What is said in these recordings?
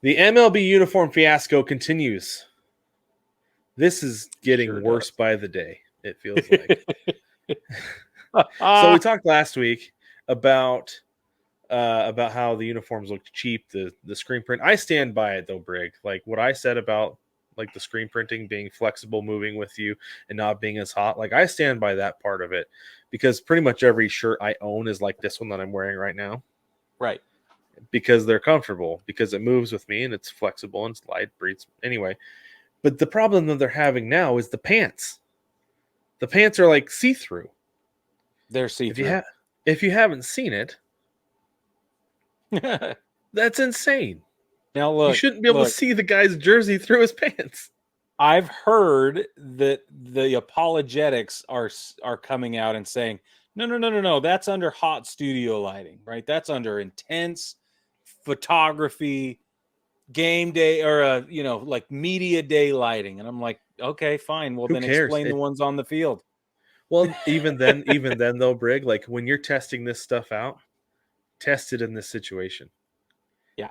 The MLB uniform fiasco continues. This is getting worse by the day, it feels like. So we talked last week about how the uniforms looked cheap, the screen print. I stand by it though, Brig. Like what I said about like the screen printing being flexible, moving with you, and not being as hot. Like I stand by that part of it because pretty much every shirt I own is like this one that I'm wearing right now. Right. Because they're comfortable, because it moves with me and it's flexible and it's light, breathes. Anyway, but the problem that they're having now is the pants. The pants are like see-through. They're see-through. If you haven't seen it, that's insane. Now look, you shouldn't be able to see the guy's jersey through his pants. I've heard that the apologetics are coming out and saying, no, that's under hot studio lighting, right? That's under intense photography, game day, or like media day lighting. And I'm like, okay, fine. Well, Who then cares? Explain the ones on the field. Well, even then though, Brig, like when you're testing this stuff out, test it in this situation. Yeah.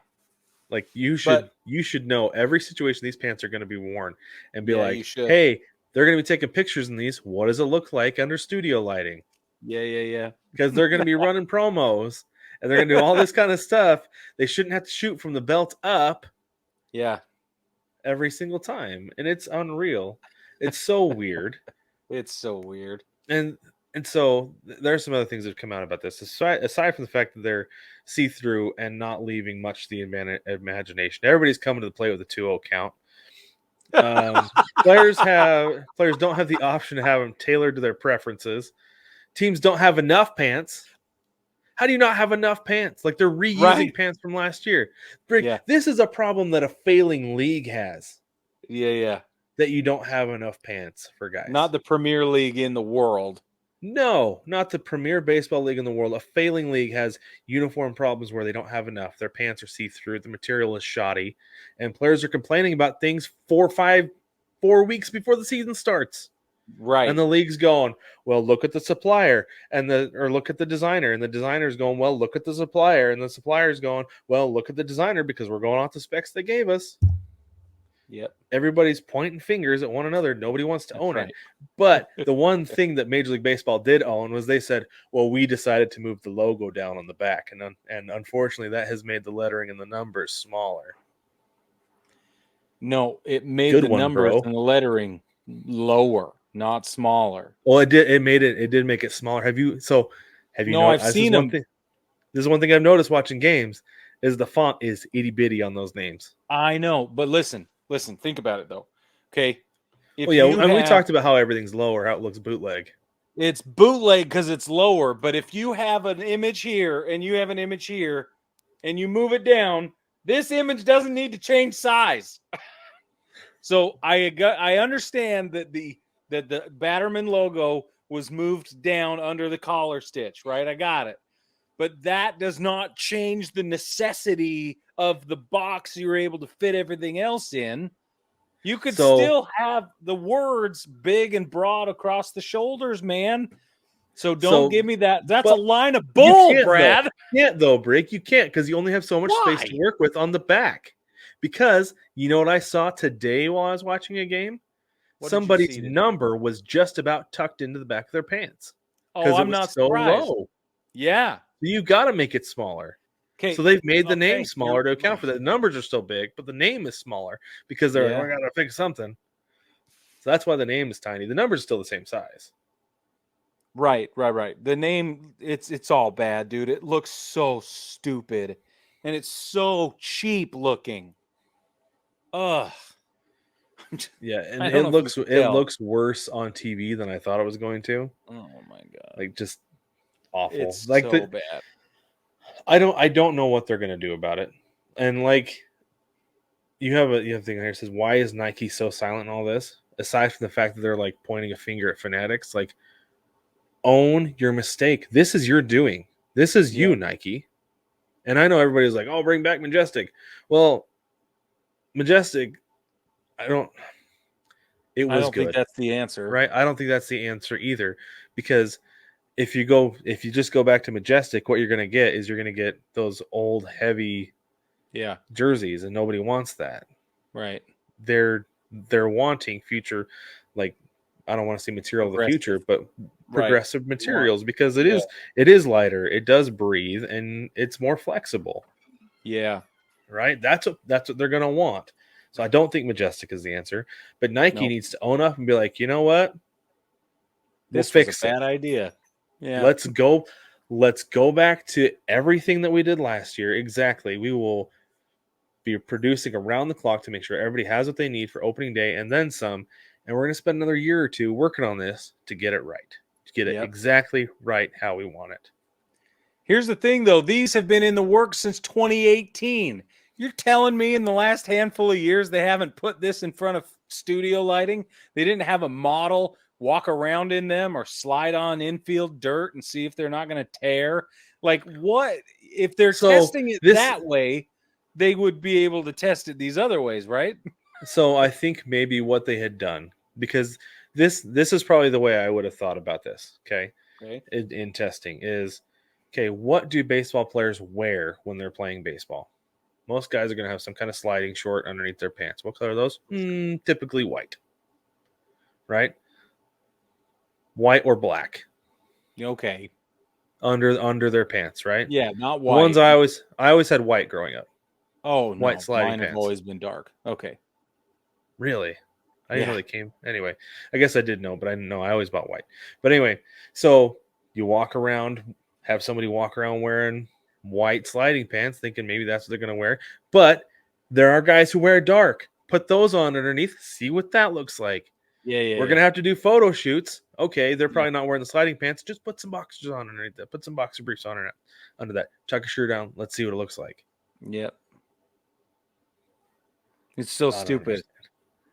Like you should know every situation these pants are going to be worn and be like, hey, they're going to be taking pictures in these. What does it look like under studio lighting? Yeah. Because they're going to be running promos and they're going to do all this kind of stuff. They shouldn't have to shoot from the belt up. Yeah. Every single time. And it's unreal. It's so weird. It's so weird. And so there are some other things that have come out about this. Aside from the fact that they're see-through and not leaving much to the imagination. Everybody's coming to the plate with a 2-0 count. Players don't have the option to have them tailored to their preferences. Teams don't have enough pants. How do you not have enough pants? Like they're reusing pants from last year. This is a problem that a failing league has. Yeah. That you don't have enough pants for guys. Not the premier league in the world. No, not the premier baseball league in the world. A failing league has uniform problems where they don't have enough. Their pants are see-through. The material is shoddy. And players are complaining about things 4 weeks before the season starts. Right. And the league's going, well, look at the supplier or look at the designer. And the designer's going, well, look at the supplier. And the supplier's going, well, look at the designer because we're going off the specs they gave us. Yep. Everybody's pointing fingers at one another. Nobody wants to own it. But the one thing that Major League Baseball did own was they said, well, we decided to move the logo down on the back. And unfortunately, that has made the lettering and the numbers smaller. No, it made the numbers and the lettering lower, not smaller. Well, it did make it smaller. Have you No, I've seen them. This is one thing I've noticed watching games is the font is itty bitty on those names. I know, but listen, think about it though. Okay. We talked about how everything's lower, how it looks bootleg. It's bootleg because it's lower, but if you have an image here and you have an image here and you move it down, this image doesn't need to change size. So I understand that the Batterman logo was moved down under the collar stitch, right? I got it. But that does not change the necessity of the box you're able to fit everything else in. You could still have the words big and broad across the shoulders, man. So don't give me that. That's a line of bull, Brad. You can't though, Brick. You can't because you only have so much space to work with on the back. Because you know what I saw today while I was watching a game? Somebody's number was just about tucked into the back of their pants. Oh, I'm not surprised. Low. Yeah. You got to make it smaller. Okay. So they've made the name smaller to account for that. The numbers are still big, but the name is smaller because they're like, I got to fix something. So that's why the name is tiny. The number is still the same size. Right. The name, it's all bad, dude. It looks so stupid, and it's so cheap looking. Ugh. Yeah, and it looks worse on TV than I thought it was going to. Oh my god! Like just awful. It's like so bad. I don't know what they're gonna do about it. And like you have a thing here that says, why is Nike so silent in all this? Aside from the fact that they're like pointing a finger at Fanatics, like own your mistake. This is your doing. This is you, Nike. And I know everybody's like, oh, bring back Majestic. Well, Majestic, I don't think that's the answer. Right? I don't think that's the answer either. Because if you just go back to Majestic, what you're gonna get is those old heavy jerseys, and nobody wants that. Right. They're wanting future, like, I don't want to say material of the future, but progressive materials, because it is lighter, it does breathe, and it's more flexible. Yeah. Right? That's what they're gonna want. So I don't think Majestic is the answer, but Nike needs to own up and be like, you know what? This was a bad idea. Yeah. Let's go back to everything that we did last year. Exactly. We will be producing around the clock to make sure everybody has what they need for opening day and then some. And we're going to spend another year or two working on this to get it right, to get it exactly right how we want it. Here's the thing, though. These have been in the works since 2018. You're telling me in the last handful of years they haven't put this in front of studio lighting? They didn't have a model walk around in them or slide on infield dirt and see if they're not going to tear? Like, what? If they're testing it that way, they would be able to test it these other ways, right? So I think maybe what they had done, because this is probably the way I would have thought about this, okay? In testing is, okay, what do baseball players wear when they're playing baseball? Most guys are going to have some kind of sliding short underneath their pants. What color are those? Typically white, right? White or black. Okay. Under their pants, right? Yeah, not white. The ones I always had white growing up. Oh, white sliding mine pants. have always been dark. Okay. Really? I didn't know they came. Anyway, I guess I did know, but I didn't know. I always bought white. But anyway, so you walk around, have somebody walk around wearing white sliding pants, thinking maybe that's what they're going to wear. But there are guys who wear dark. Put those on underneath. See what that looks like. Yeah. We're going to have to do photo shoots. Okay, they're probably not wearing the sliding pants. Just put some boxers on underneath that. Put some boxer briefs on under that. Tuck a shirt down. Let's see what it looks like. Yep. It's so stupid.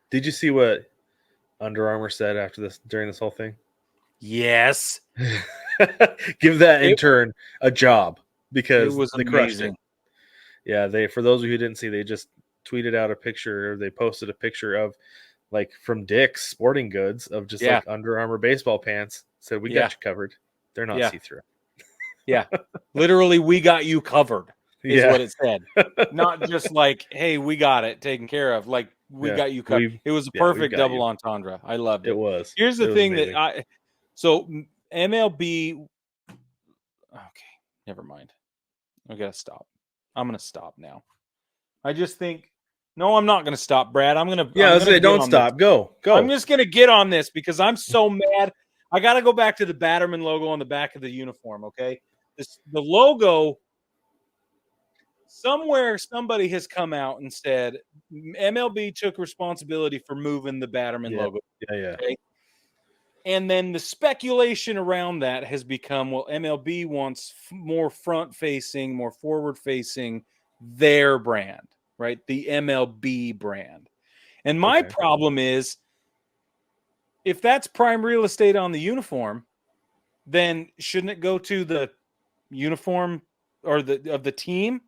Did you see what Under Armour said during this whole thing? Yes. Give that intern a job, because they crushed it. Yeah, for those of you who didn't see, they just tweeted out a picture, or they posted a picture of, like, from Dick's Sporting Goods, of just like Under Armour baseball pants. Said, we got you covered. They're not see-through. Yeah. Literally, we got you covered is what it said. Not just like, hey, we got it taken care of. Like, we got you covered. It was a perfect double entendre. I loved it. It was. Here's the thing that so MLB. Okay, never mind. I gotta stop. I'm gonna stop now. I just think. No, I'm not gonna stop, Brad. I'm gonna. Yeah, don't stop. Go. I'm just gonna get on this because I'm so mad. I gotta go back to the Batterman logo on the back of the uniform. Okay, the logo. Somewhere somebody has come out and said MLB took responsibility for moving the Batterman logo. Yeah. Okay? And then the speculation around that has become, well, MLB wants more front-facing, more forward-facing, their brand, right? The MLB brand. And my problem is, if that's prime real estate on the uniform, then shouldn't it go to the uniform or of the team?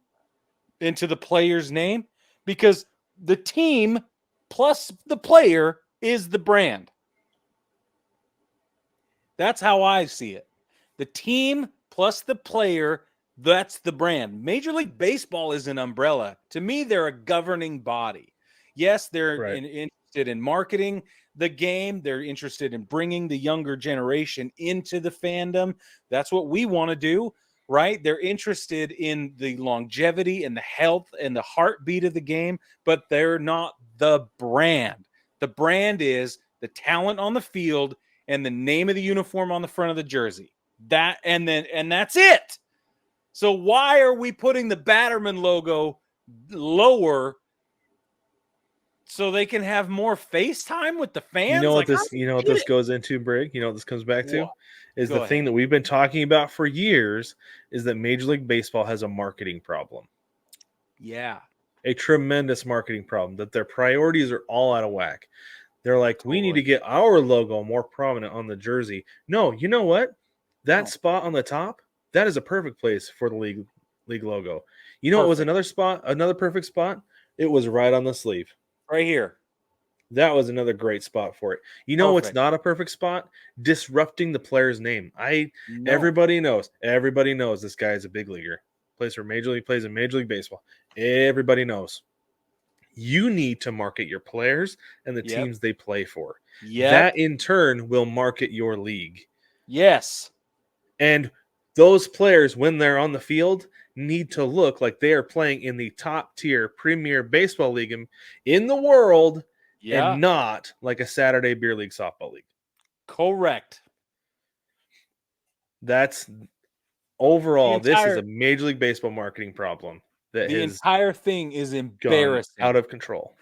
Into the player's name, because the team plus the player is the brand. That's how I see it. The team plus the player, that's the brand. Major League Baseball is an umbrella. To me, they're a governing body. Yes, they're interested in marketing the game. They're interested in bringing the younger generation into the fandom. That's what we want to do. Right? They're interested in the longevity and the health and the heartbeat of the game, but they're not the brand. The brand is the talent on the field and the name of the uniform on the front of the jersey. And that's it. So why are we putting the Batterman logo lower so they can have more FaceTime with the fans? You know what this goes into, Brig? You know what this comes back to? Is the thing that we've been talking about for years, is that Major League Baseball has a marketing problem. Yeah. A tremendous marketing problem, that their priorities are all out of whack. They're like, we need to get our logo more prominent on the jersey. No, you know what? That spot on the top, that is a perfect place for the league logo. You know what was another perfect spot? It was right on the sleeve. Right here. That was another great spot for it. You know what's not a perfect spot? Disrupting the player's name. Everybody knows this guy is a big leaguer. plays for Major League, plays in Major League Baseball. Everybody knows. You need to market your players and the teams they play for. That in turn will market your league. Yes. And those players, when they're on the field, need to look like they are playing in the top tier premier baseball league in the world and not like a Saturday beer league softball league. Correct. That's overall, this is a Major League Baseball marketing problem. The entire thing is embarrassing. Out of control.